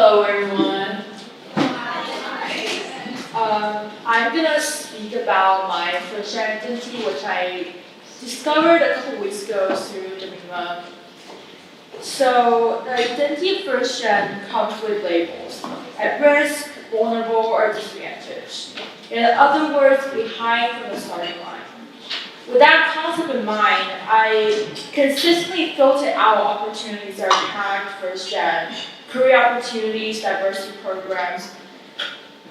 Hello everyone. I'm gonna speak about my FirstGen Identity, which I discovered a couple weeks ago through Jamima. So the identity of FirstGen comes with labels: at risk, vulnerable, or disadvantaged. In other words, behind from the starting line. With that concept in mind, I consistently filter out opportunities that are tagged FirstGen, career opportunities, diversity programs.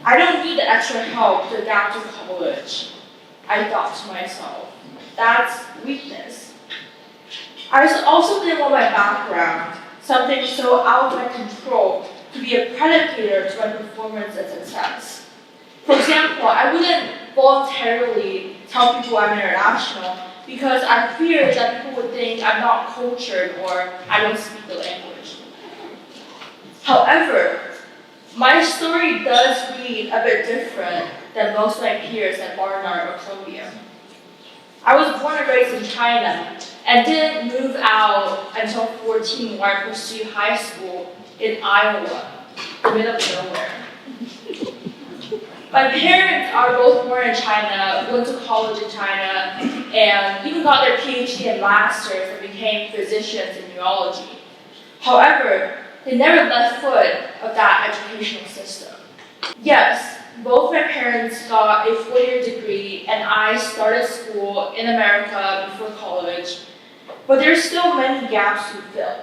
I don't need the extra help to adapt to college. I thought to myself, that's weakness. I also didn't want my background, something so out of my control, to be a predicator to my performance and success. For example, I wouldn't voluntarily tell people I'm international because I feared that people would think I'm not cultured or I don't speak the language. However, my story does read a bit different than most of my peers at Barnard or Columbia. I was born and raised in China and didn't move out until 14 where I pursued high school in Iowa, the middle of nowhere. My parents are both born in China, went to college in China, and even got their PhD and masters and became physicians in neurology. However, they never left foot of that educational system. Yes, both my parents got a 4-year degree and I started school in America before college, but there's still many gaps to fill.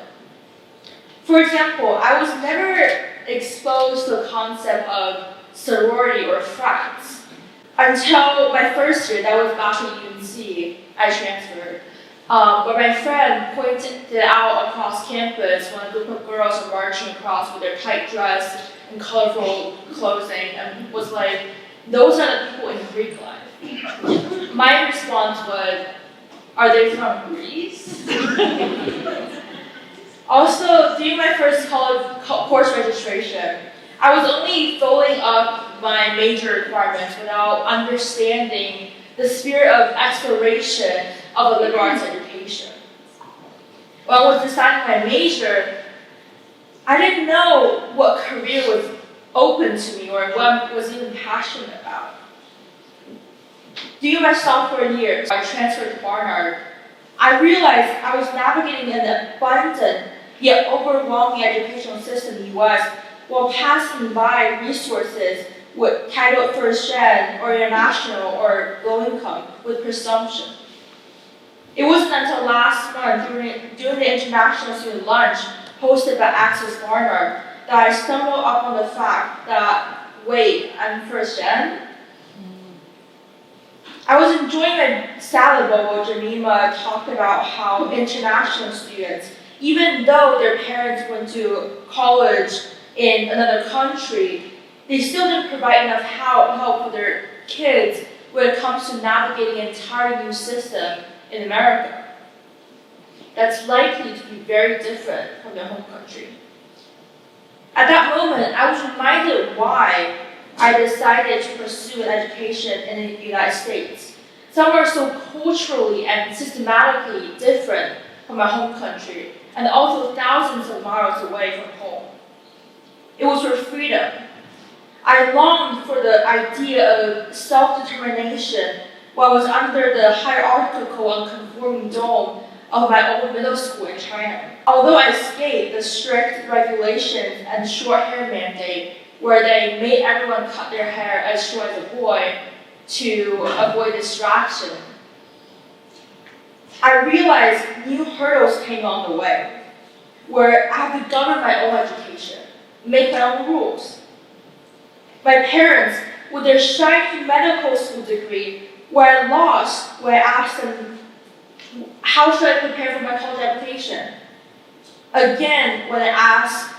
For example, I was never exposed to the concept of sorority or frats until my first year. That was back at UNC. I transferred. But my friend pointed it out across campus when a group of girls were marching across with their tight dress and colorful clothing and was like, those are the people in Greek life. My response was, are they from Greece? Also, during my first college course registration, I was only filling up my major requirements without understanding the spirit of exploration of a liberal arts education. When I was deciding my major, I didn't know what career was open to me or what I was even passionate about. During my sophomore year, I transferred to Barnard. I realized I was navigating an abundant yet overwhelming educational system in the US while passing by resources with titled FirstGen or international or low income with presumption. It wasn't until last month during the international student lunch hosted by Access Barnard that I stumbled upon the fact that, wait, I'm FirstGen? I was enjoying my salad bowl while Jamima talked about how international students, even though their parents went to college in another country, they still didn't provide enough help for their kids when it comes to navigating an entirely new system in America. That's likely to be very different from their home country. At that moment, I was reminded why I decided to pursue an education in the United States, somewhere so culturally and systematically different from my home country, and also thousands of miles away from home. It was for freedom. I longed for the idea of self-determination while I was under the hierarchical and conforming dome of my old middle school in China. Although I escaped the strict regulations and short hair mandate where they made everyone cut their hair as short as a boy to avoid distraction, I realized new hurdles came on the way, where I had to govern my own education, make my own rules. My parents, with their shiny medical school degree, were at loss when I asked them, how should I prepare for my college application? Again, when I asked,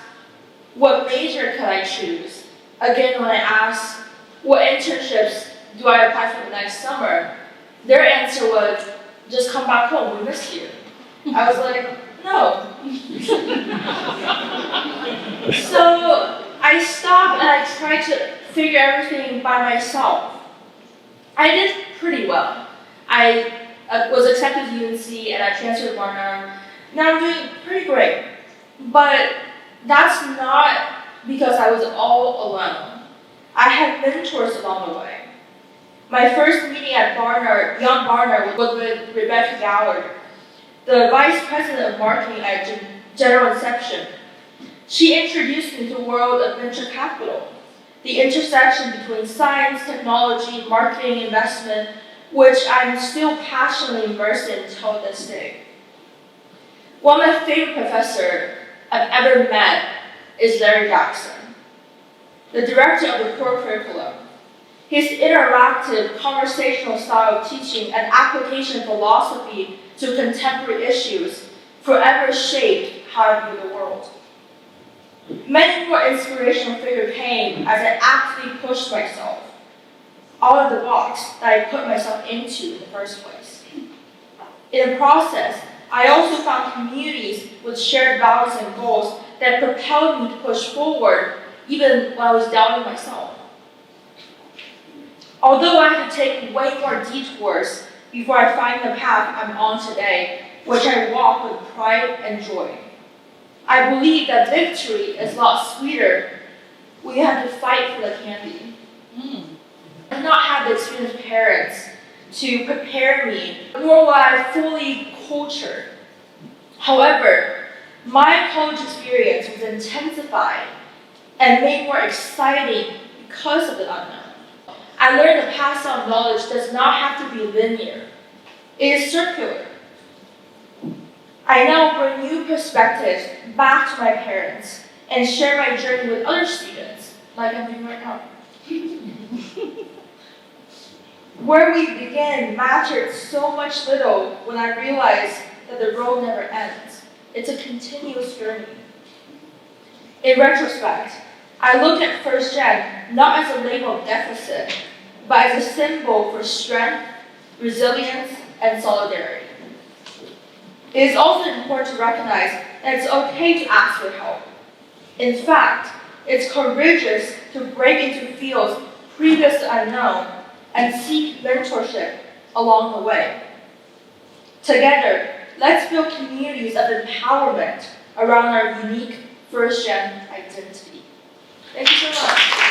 what major could I choose? Again, when I asked, what internships do I apply for the next summer? Their answer was, just come back home, we miss you. I was like, no. So I stopped and I tried to figure everything by myself. I did pretty well. I was accepted to UNC and I transferred to Barnard. Now I'm doing pretty great. But that's not because I was all alone. I had mentors along the way. My first meeting at Barnard, Young Barnard, was with Rebecca Gallard, the Vice President of Marketing at General Inception. She introduced me to the world of venture capital, the intersection between science, technology, marketing, investment, which I'm still passionately immersed in till this day. One of my favorite professors I've ever met is Larry Jackson, the director of the core curriculum. His interactive, conversational style of teaching and application philosophy to contemporary issues forever shaped how I view the world. Many more inspirational figures came as I actively pushed myself out of the box that I put myself into in the first place. In the process, I also found communities with shared values and goals that propelled me to push forward even when I was doubting myself. Although I had to take way more detours before I find the path I'm on today, which I walk with pride and joy, I believe that victory is a lot sweeter when you have to fight for the candy. I did not have the experienced parents to prepare me, nor was I fully cultured. However, my college experience was intensified and made more exciting because of the unknown. I learned that pass on knowledge does not have to be linear. It is circular. I now bring new perspectives back to my parents and share my journey with other students, like I'm doing right now. Where we begin mattered so much little when I realized that the road never ends. It's a continuous journey. In retrospect, I look at FirstGen not as a label of deficit, but as a symbol for strength, resilience, and solidarity. It is also important to recognize that it's okay to ask for help. In fact, it's courageous to break into fields previously unknown and seek mentorship along the way. Together, let's build communities of empowerment around our unique FirstGen identity. Thank you so much.